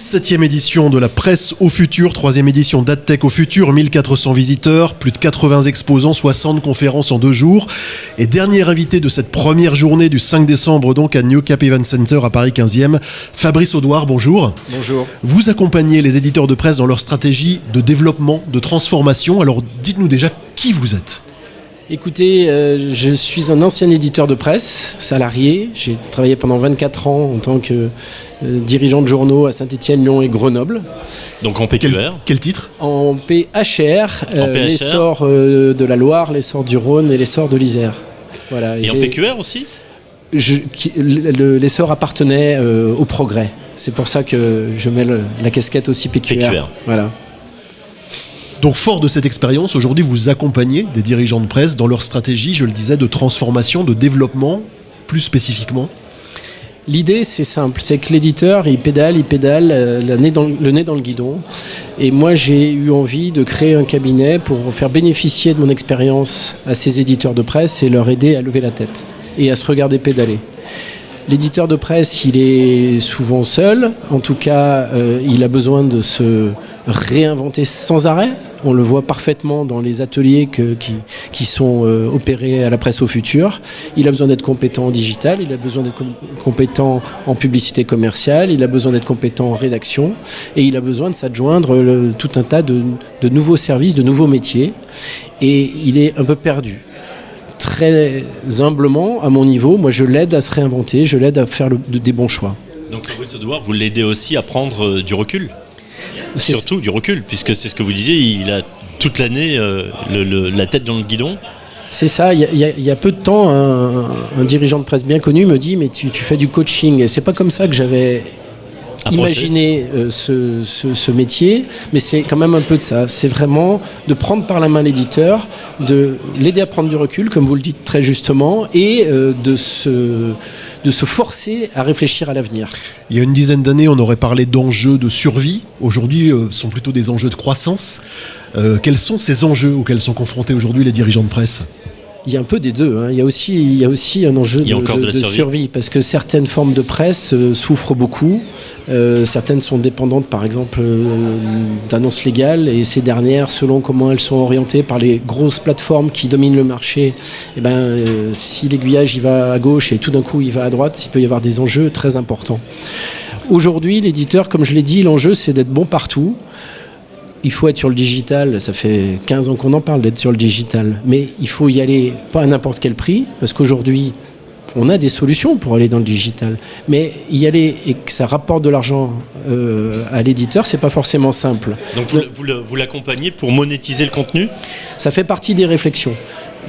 17e édition de la presse au futur, 3e édition d'AdTech au futur, 1400 visiteurs, plus de 80 exposants, 60 conférences en 2 jours. Et dernier invité de cette première journée du 5 décembre donc à New Cap Event Center à Paris 15e, Fabrice Audouard, bonjour. Bonjour. Vous accompagnez les éditeurs de presse dans leur stratégie de développement, de transformation. Alors dites-nous déjà qui vous êtes. Écoutez, je suis un ancien éditeur de presse, salarié. J'ai travaillé pendant 24 ans en tant que dirigeant de journaux à Saint-Étienne, Lyon et Grenoble. Donc en PQR. Quel titre ? En PHR, l'essor de la Loire, l'essor du Rhône et l'essor de l'Isère. Voilà. Et en PQR aussi ? L'essor appartenait au progrès. C'est pour ça que je mets la casquette aussi PQR. Voilà. Donc fort de cette expérience, aujourd'hui vous accompagnez des dirigeants de presse dans leur stratégie, je le disais, de transformation, de développement, plus spécifiquement. L'idée c'est simple, c'est que l'éditeur il pédale, le nez dans le guidon. Et moi j'ai eu envie de créer un cabinet pour faire bénéficier de mon expérience à ces éditeurs de presse et leur aider à lever la tête et à se regarder pédaler. L'éditeur de presse, il est souvent seul. En tout cas, il a besoin de se réinventer sans arrêt. On le voit parfaitement dans les ateliers qui sont opérés à la presse au futur. Il a besoin d'être compétent en digital, il a besoin d'être compétent en publicité commerciale, il a besoin d'être compétent en rédaction et il a besoin de s'adjoindre tout un tas de nouveaux services, de nouveaux métiers. Et il est un peu perdu. Très humblement, à mon niveau, moi je l'aide à se réinventer, je l'aide à faire des bons choix. Donc Fabrice Audouard, vous l'aidez aussi à prendre du recul ? Surtout du recul, puisque c'est ce que vous disiez, il a toute l'année la tête dans le guidon. C'est ça, il y a peu de temps, un dirigeant de presse bien connu me dit « mais tu fais du coaching ». Et c'est pas comme ça que j'avais imaginé ce métier, mais c'est quand même un peu de ça. C'est vraiment de prendre par la main l'éditeur, de l'aider à prendre du recul, comme vous le dites très justement, et de se forcer à réfléchir à l'avenir. Il y a une dizaine d'années, on aurait parlé d'enjeux de survie. Aujourd'hui, ce sont plutôt des enjeux de croissance. Quels sont ces enjeux auxquels sont confrontés aujourd'hui les dirigeants de presse ? Il y a un peu des deux. Hein. Il y a aussi un enjeu de survie, parce que certaines formes de presse souffrent beaucoup. Certaines sont dépendantes, par exemple, d'annonces légales, et ces dernières, selon comment elles sont orientées par les grosses plateformes qui dominent le marché, si l'aiguillage il va à gauche et tout d'un coup il va à droite, il peut y avoir des enjeux très importants. Aujourd'hui, l'éditeur, comme je l'ai dit, l'enjeu c'est d'être bon partout. Il faut être sur le digital, ça fait 15 ans qu'on en parle d'être sur le digital, mais il faut y aller pas à n'importe quel prix, parce qu'aujourd'hui, on a des solutions pour aller dans le digital, mais y aller et que ça rapporte de l'argent à l'éditeur, c'est pas forcément simple. Donc vous l'accompagnez pour monétiser le contenu ? Ça fait partie des réflexions.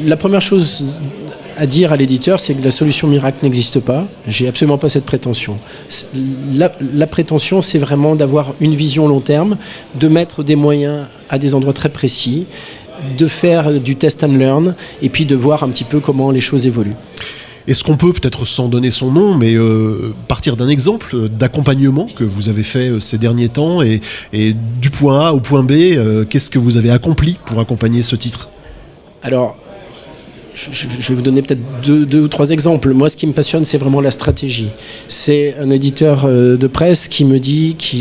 La première chose à dire à l'éditeur, c'est que la solution miracle n'existe pas. J'ai absolument pas cette prétention. La prétention, c'est vraiment d'avoir une vision long terme, de mettre des moyens à des endroits très précis, de faire du test and learn, et puis de voir un petit peu comment les choses évoluent. Est-ce qu'on peut, peut-être sans donner son nom, mais partir d'un exemple d'accompagnement que vous avez fait ces derniers temps et du point A au point B, qu'est-ce que vous avez accompli pour accompagner ce titre ? Alors, je vais vous donner peut-être deux ou trois exemples. Moi, ce qui me passionne, c'est vraiment la stratégie. C'est un éditeur de presse qui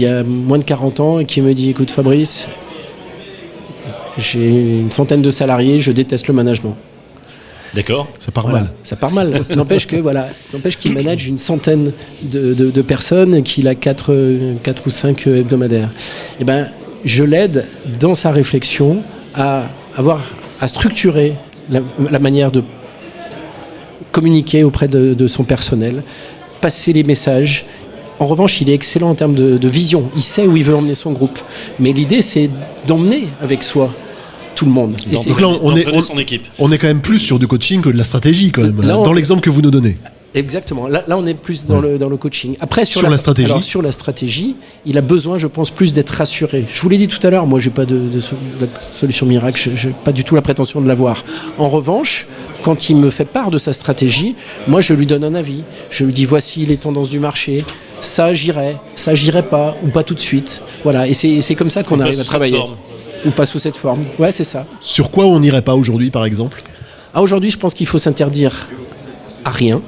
a moins de 40 ans et qui me dit « Écoute Fabrice, j'ai une centaine de salariés, je déteste le management. » D'accord. Ça part mal. Ça part mal. N'empêche qu'il manage une centaine de personnes et qu'il a 4 ou 5 hebdomadaires. Eh ben, je l'aide dans sa réflexion à structurer la manière de communiquer auprès de son personnel, passer les messages. En revanche, il est excellent en termes de vision. Il sait où il veut emmener son groupe. Mais l'idée, c'est d'emmener avec soi tout le monde. Donc là, on est quand même plus sur du coaching que de la stratégie, quand même, dans l'exemple que vous nous donnez. Exactement. Là, on est plus dans le coaching. Après, sur la stratégie, il a besoin, je pense, plus d'être rassuré. Je vous l'ai dit tout à l'heure, moi, j'ai pas de solution miracle. J'ai pas du tout la prétention de l'avoir. En revanche, quand il me fait part de sa stratégie, moi, je lui donne un avis. Je lui dis, voici les tendances du marché. Ça, j'irai pas, ou pas tout de suite. Voilà. Et c'est comme ça qu'on arrive à travailler. Ou pas sous cette forme. Ouais, c'est ça. Sur quoi on n'irait pas aujourd'hui, par exemple ? Aujourd'hui, je pense qu'il faut s'interdire à rien.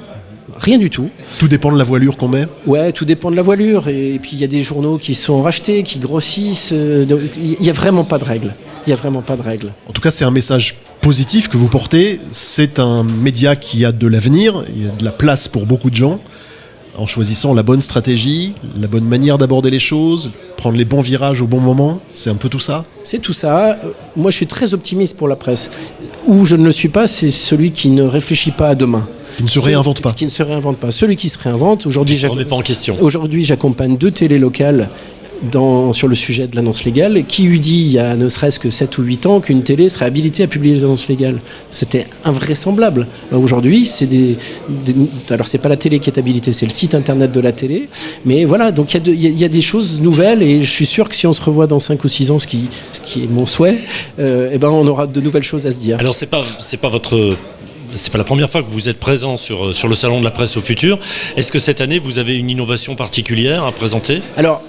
rien du tout. Tout dépend de la voilure qu'on met. Ouais, tout dépend de la voilure. Et puis il y a des journaux qui sont rachetés, qui grossissent. Donc, il n'y a vraiment pas de règles. Il n'y a vraiment pas de règles. En tout cas, c'est un message positif que vous portez. C'est un média qui a de l'avenir, il y a de la place pour beaucoup de gens. En choisissant la bonne stratégie, la bonne manière d'aborder les choses, prendre les bons virages au bon moment, c'est un peu tout ça. C'est tout ça. Moi, je suis très optimiste pour la presse. Où je ne le suis pas, c'est celui qui ne réfléchit pas à demain. Qui ne se réinvente pas. Qui ne se réinvente pas. Celui qui se réinvente, aujourd'hui, Je ne remets pas en question. Aujourd'hui, j'accompagne 2 télés locales sur le sujet de l'annonce légale. Qui eût dit, il y a ne serait-ce que 7 ou 8 ans, qu'une télé serait habilitée à publier les annonces légales? C'était invraisemblable. Aujourd'hui, alors c'est pas la télé qui est habilitée, c'est le site internet de la télé. Mais voilà, donc il y a des choses nouvelles, et je suis sûr que si on se revoit dans 5 ou 6 ans, ce qui est mon souhait, on aura de nouvelles choses à se dire. Alors c'est pas la première fois que vous êtes présent sur le salon de la presse au futur. Est-ce que cette année vous avez une innovation particulière à présenter? Alors,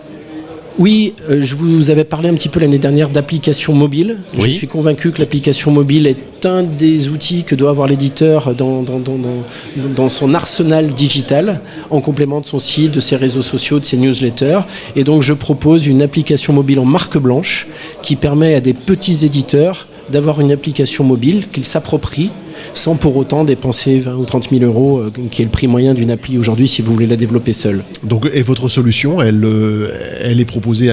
oui, je vous avais parlé un petit peu l'année dernière d'application mobile. Oui. Je suis convaincu que l'application mobile est un des outils que doit avoir l'éditeur dans son arsenal digital, en complément de son site, de ses réseaux sociaux, de ses newsletters. Et donc je propose une application mobile en marque blanche qui permet à des petits éditeurs d'avoir une application mobile qu'ils s'approprient sans pour autant dépenser 20 ou 30 000 euros, qui est le prix moyen d'une appli aujourd'hui si vous voulez la développer seul. Donc, et votre solution, elle est proposée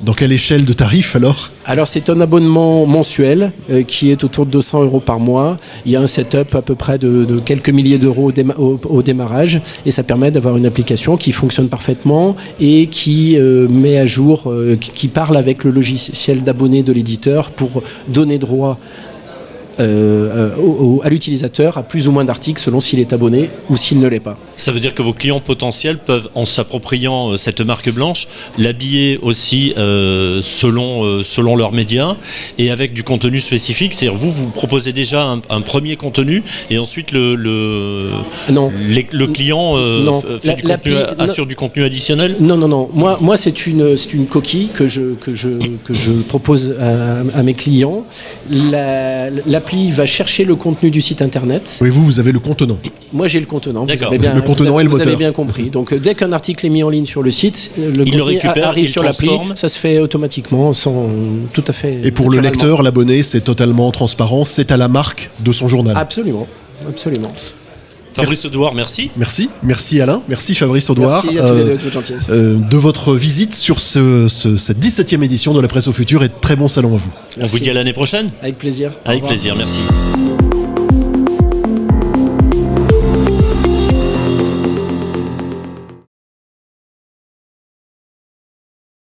dans quelle échelle de tarif alors? Alors c'est un abonnement mensuel qui est autour de 200 euros par mois. Il y a un setup à peu près de quelques milliers d'euros au démarrage, et ça permet d'avoir une application qui fonctionne parfaitement et qui met à jour, qui parle avec le logiciel d'abonné de l'éditeur pour donner droit à l'utilisateur à plus ou moins d'articles selon s'il est abonné ou s'il ne l'est pas. Ça veut dire que vos clients potentiels peuvent, en s'appropriant cette marque blanche, l'habiller aussi selon leurs médias et avec du contenu spécifique. C'est-à-dire vous proposez déjà un premier contenu et ensuite le client assure du contenu additionnel? Non. Moi c'est une coquille que je propose à mes clients. L'appli va chercher le contenu du site internet. Oui, vous avez le contenant. Moi j'ai le contenant. D'accord. Le contenant et le moteur. Vous avez bien compris. Donc dès qu'un article est mis en ligne sur le site, le contenu arrive sur l'appli. Ça se fait automatiquement, sans tout à fait. Et pour le lecteur, l'abonné, c'est totalement transparent. C'est à la marque de son journal. Absolument. Fabrice Audouard, merci. Merci Alain, merci Fabrice Audouard. Merci à tous les deux, de votre gentillesse. De votre visite sur cette 17e édition de la Presse au futur, et très bon salon à vous. On vous dit à l'année prochaine. Avec plaisir. Avec plaisir, merci.